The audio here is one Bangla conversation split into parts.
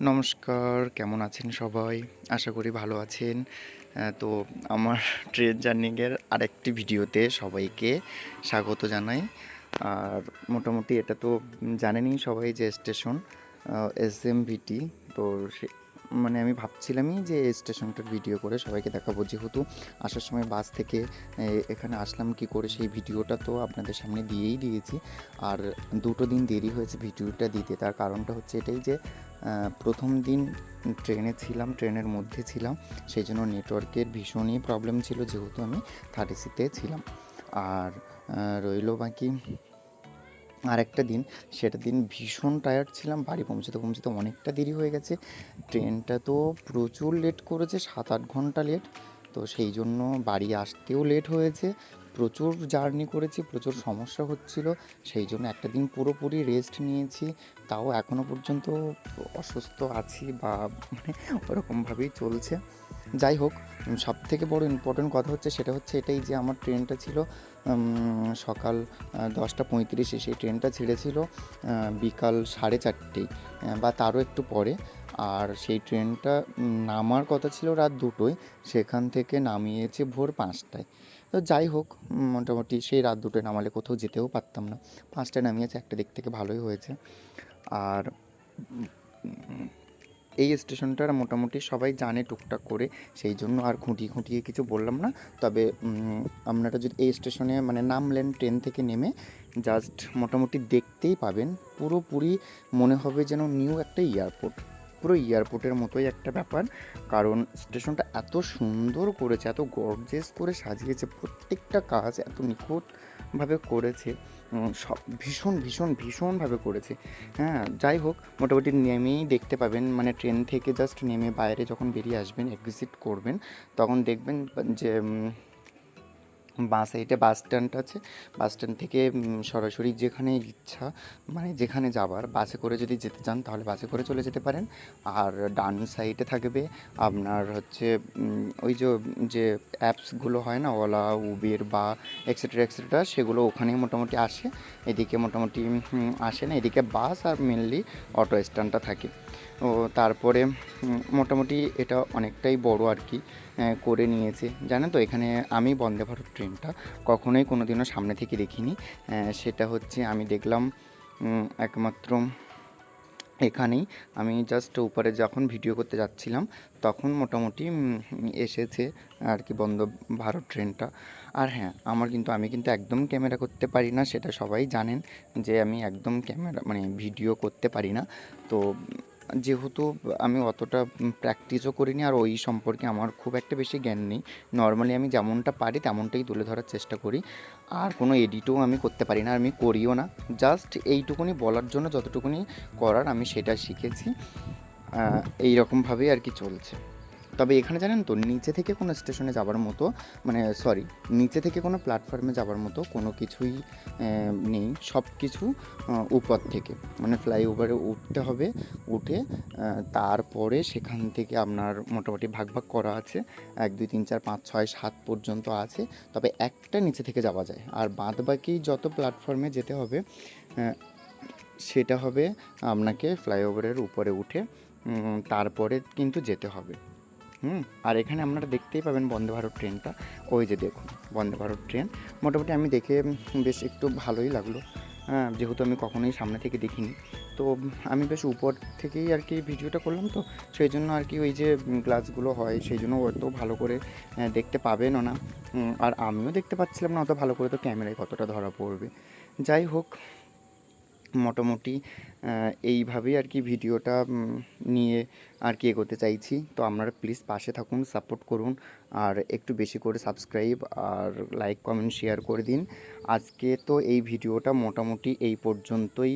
নমস্কার, কেমন আছেন সবাই? আশা করি ভালো আছেন। তো আমার ট্রেন জার্নিংয়ের আরেকটি ভিডিওতে সবাইকে স্বাগত জানাই। আর মোটামুটি এটা তো জানেনই সবাই যে স্টেশন এসএমভিটি। তো সে মানে আমি ভাবছিলামই যে এই স্টেশনটার ভিডিও করে সবাইকে দেখাবো, যেহেতু আসার সময় বাস থেকে এখানে আসলাম কি করে সেই ভিডিওটা তো আপনাদের সামনে দিয়েই দিয়েছি। আর 2 দিন দেরি হয়েছে ভিডিওটা দিতে, তার কারণটা হচ্ছে এটাই যে প্রথম দিন ট্রেনে ছিলাম, ট্রেনের মধ্যে ছিলাম, সেই জন্য নেটওয়ার্কের ভীষণই প্রবলেম ছিল, যেহেতু আমি থার্ড এসিতে ছিলাম। আর রইলো বাকি আরেকটা দিন, সেটা দিন ভীষণ টায়ার্ড ছিলাম, বাড়ি পৌঁছতে পৌঁছতে অনেকটা দেরি হয়ে গেছে। ট্রেনটা তো প্রচুর লেট করেছে, 7-8 ঘন্টা লেট। তো সেই জন্য বাড়ি আসতেও লেট হয়েছে, প্রচুর জার্নি করেছি, প্রচুর সমস্যা হচ্ছিল, সেই জন্য একটা দিন পুরোপুরি রেস্ট নিয়েছি। তাও এখনও পর্যন্ত অসুস্থ আছি বা মানে ওরকমভাবেই চলছে। যাই হোক, সবথেকে বড় ইম্পর্টেন্ট কথা হচ্ছে সেটা হচ্ছে এটাই যে আমার ট্রেনটা ছিল সকাল 10:35-এ, সেই ট্রেনটা ছেড়েছিল বিকাল 4:30 বা তারও একটু পরে। আর সেই ট্রেনটা নামার কথা ছিল রাত 2টোয়, সেখান থেকে নামিয়েছে ভোর 5টায়। তো যাই হোক, মোটামুটি সেই রাত 2টোয় নামালে কোথাও যেতেও পারতাম না, 5টায় নামিয়েছে, একটা দিক থেকে ভালোই হয়েছে। আর এই স্টেশনটার মোটামুটি সবাই জানে টুকটাক করে, সেই জন্য আর খুঁটিয়ে খুঁটিয়ে কিছু বললাম না। তবে আপনারা যদি এই স্টেশনে মানে নামলেন, ট্রেন থেকে নেমে জাস্ট মোটামুটি দেখতেই পাবেন, পুরোপুরি মনে হবে যেন নিউ একটা এয়ারপোর্ট, পুরো এয়ারপোর্টের মতোই একটা ব্যাপার। কারণ স্টেশনটা এত সুন্দর করেছে, এত গর্জিয়াস করে সাজিয়েছে, প্রত্যেকটা কাজ এত নিখুঁতভাবে করেছে, সব ভীষণ ভীষণ ভীষণভাবে করেছে। হ্যাঁ, যাই হোক, মোটামুটি নেমেই দেখতে পাবেন, মানে ট্রেন থেকে জাস্ট নেমে বাইরে যখন বেরিয়ে আসবেন, এক্সিট করবেন, তখন দেখবেন যে বাঁ সাইডে বাস স্ট্যান্ড আছে। বাস স্ট্যান্ড থেকে সরাসরি যেখানে ইচ্ছা, মানে যেখানে যাবার, বাসে করে যদি যেতে চান তাহলে বাসে করে চলে যেতে পারেন। আর ডান সাইডে থাকবে আপনার হচ্ছে ওই যে অ্যাপসগুলো হয় না, ওলা, উবের বা এক্সেট্রা এক্সেট্রা, সেগুলো ওখানেই মোটামুটি আসে। এদিকে মোটামুটি আসে না, এদিকে বাস আর মেনলি অটো স্ট্যান্ডটা থাকে। ও তারপরে মোটামুটি এটা অনেকটাই বড় আর কি করে নিয়েছে, জানেন তো। এখানে আমি বন্দে ভারত ট্রেনটা কখনোই কোনো দিনও সামনে থেকে দেখিনি। সেটা হচ্ছে আমি দেখলাম একমাত্র এখানেই। আমি জাস্ট উপরে যখন ভিডিও করতে যাচ্ছিলাম তখন মোটামুটি এসেছে আর কি বন্দে ভারত ট্রেনটা। আর হ্যাঁ, আমি কিন্তু একদম ক্যামেরা করতে পারি না, সেটা সবাই জানেন যে আমি একদম ক্যামেরা মানে ভিডিও করতে পারি না। তো যেহেতু আমি অতটা প্র্যাকটিসও করিনি, আর ওই সম্পর্কে আমার খুব একটা বেশি জ্ঞান নেই। নর্মালি আমি যেমনটা পারি তেমনটাই তুলে ধরার চেষ্টা করি। আর কোনো এডিটও আমি করতে পারি না, আর আমি করিও না। জাস্ট এইটুকুনি বলার জন্য যতটুকুনি করার আমি সেটা শিখেছি, এই রকমভাবেই আর কি চলছে। তবে এখানে জানেন তো, নিচে থেকে কোনো স্টেশনে যাবার মতো, মানে সরি, নিচে থেকে কোনো প্ল্যাটফর্মে যাবার মতো কোনো কিছুই নেই, সব কিছু উপর থেকে, মানে ফ্লাইওভারে উঠতে হবে। উঠে তারপরে সেখান থেকে আপনার মোটামুটি ভাগ ভাগ করা আছে, 1 2 3 4 5 6 7 পর্যন্ত আছে। তবে একটা নিচে থেকে যাওয়া যায়, আর বাদ বাকি যত প্ল্যাটফর্মে যেতে হবে সেটা হবে আপনাকে ফ্লাইওভারের উপরে উঠে তারপরে কিন্তু যেতে হবে। আর এখানে আপনারা দেখতেই পাবেন বন্দে ভারত ট্রেনটা, ওই যে দেখুন বন্দে ভারত ট্রেন। মোটামুটি আমি দেখে বেশ একটু ভালোই লাগলো, হ্যাঁ, যেহেতু আমি কখনোই সামনে থেকে দেখিনি। তো আমি বেশ উপর থেকেই আর কি ভিডিওটা করলাম, তো সেই জন্য আর কি ওই যে গ্লাসগুলো হয়, সেই জন্য অত ভালো করে দেখতে পাবেনও না। আর আমিও দেখতে পাচ্ছিলাম না অত ভালো করে, তো ক্যামেরায় কতটা ধরা পড়বে। যাই হোক, মোটামুটি এইভাবেই আর কি ভিডিওটা নিয়ে আর কি এগোতে চাইছি। তো আপনারা প্লিজ পাশে থাকুন, সাপোর্ট করুন, আর একটু বেশি করে সাবস্ক্রাইব আর লাইক কমেন্ট শেয়ার করে দিন। আজকে তো এই ভিডিওটা মোটামুটি এই পর্যন্তই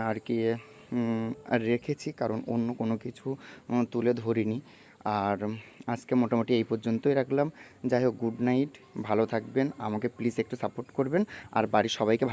আর কি রেখেছি, কারণ অন্য কোনো কিছু তুলে ধরিনি। আর আজকে মোটামুটি এই পর্যন্তই রাখলাম। যাই হোক, গুড নাইট, ভালো থাকবেন, আমাকে প্লিজ একটু সাপোর্ট করবেন, আর বাড়ির সবাইকে